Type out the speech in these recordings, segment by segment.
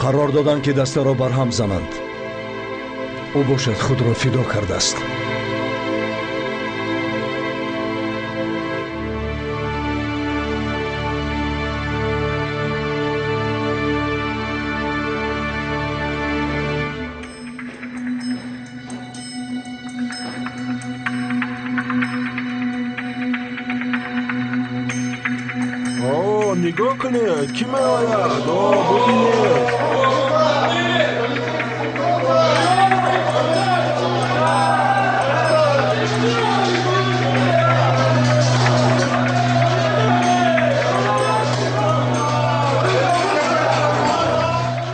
قرار دادند که دسته را برهم زنند. او باشد خود را فدا کرده است. نگاه کنید کی میآید. ببینید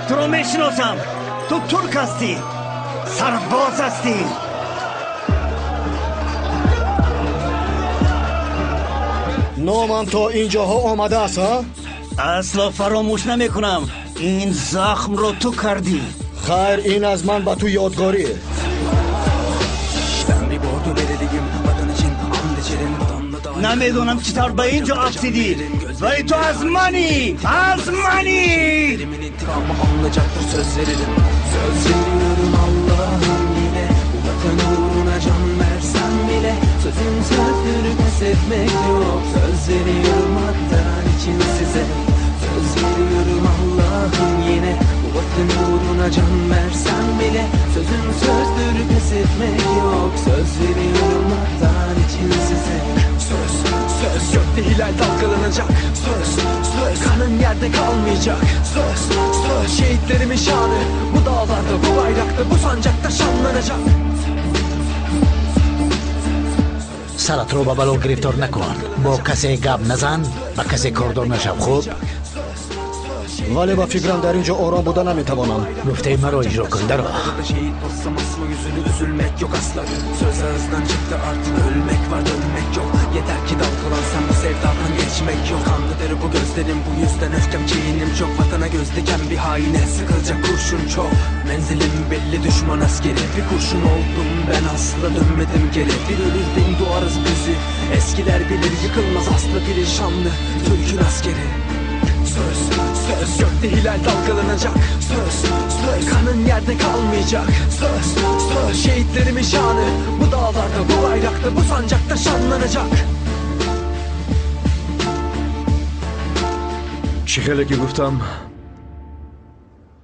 تو رو میشناسم. تو ترک هستی، سرباز هستی. نامم تا اینجاها آمده است ها؟ اصلا فراموش نمیکنم. این زخم رو تو کردی. خیر این از من به تو یادگاریه. نمیدونم چطور به اینجا رسیدی، ولی تو از منی، از منی. Söz veriyorum Allah'ım yine bu vatan uğruna can versem bile sözün sözdür pes etmek yok. Söz veriyorum hatta için size. Söz veriyorum Allah'ım yine bu vatan uğruna can versem bile sözün sözdür pes etmek yok. Söz veriyorum hatta için size. Söz gökte hilal dalgalanacak. Söz kanın yerde kalmayacak. Söz şehitlerimin şanı bu dağlarda, bu bayrakta, bu sancakta şanlanacak. سرت رو به بلو گرفتار نکن. با کسی گپ نزن، با کسی کاردار نشو. خوب ولی با فکرم در اینجا آرام بودن نمیتوانم. گفته مرا اجرا کن. درو Şehit olsam asma yüzünü, üzülmek yok asla. Söz ağızdan çıktı artık, ölmek var dönmek yok. Yeter ki dalgalansam bu sevdadan geçmek yok. Kanlıdır bu gözlerim, bu yüzden öfkem kinim çok. Vatana göz diken bir haine sıkılacak kurşun çok. Menzilim belli düşman askeri. Bir kurşun oldum ben asla dönmedim geri. Bir ölür bin doğarız bizi. Eskiler bilir yıkılmaz asla perişanlı Türk'ün askeri. Söz gökte hilal dalgalanacak. Söz kanın yerde kalmayacak. Söz şehitlerimin şanı bu dağlarda, bu bayrakta, bu sancakta şanlanacak. چی خیلی که گفتم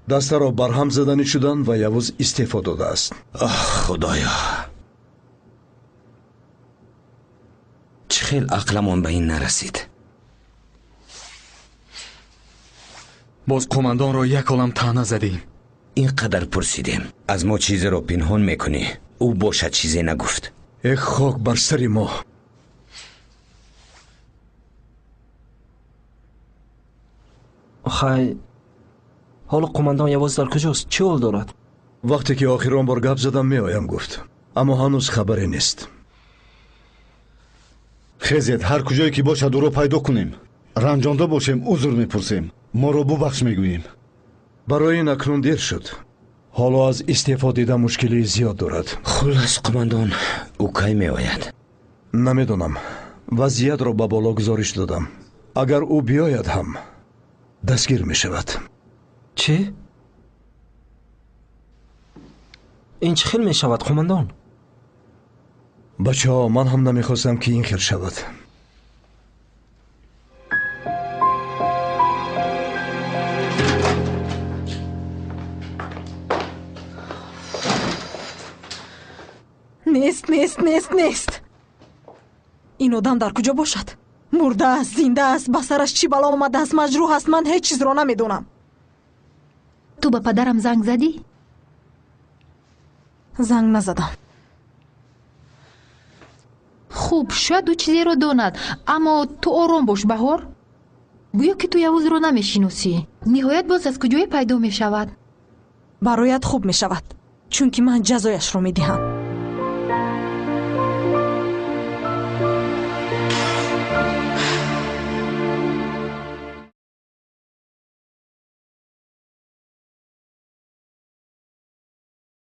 دسته را برهم زدنی شدن و یوز استعفا داده است. خدایا چه خیلی عقلمون به این نرسید. باز قماندان را یک عالم طعنه زدیم. اینقدر پرسیدیم از ما چیزی رو پنهان میکنی. او باشد چیزی نگفت. ای خاک بر سر ما. آخه حالا قماندان یواز در کجاست؟ چه حال دارد؟ وقتی که آخران بار گپ زدم میآیم گفت، اما هنوز خبری نیست. خیزید هر کجایی که باشد او را پیدا کنیم. رنجانده باشیم عذر میپرسیم. ما را ببخش میگوییم. برای این اکنون دیر شد. حالا از استعفا دیدن مشکلی زیاد دارد. خلاص قماندان او کی میآید؟ نمیدونم. وضعیت را به بالا گزارش دادم. اگر او بیاید هم دستگیر می شود. چه؟ این چه خیل می شود قماندان؟ بچه ها من هم نمیخواستم که این خیل شود. نیست. این آدم در کجا باشد؟ مرده است، زنده است، به سرش چی بلا آمده است، مجروح است، من هیچ چیز را نمیدونم. تو به پدرم زنگ زدی؟ زنگ نزدم. خوب شاید او چیزی رو داند، اما تو آرام باش بهار. گویا که تو یوز رو نمیشناسی. نهایت باز از کجای پیدا می شود؟ برایت خوب می شود، چون که من جزایش رو می دهم.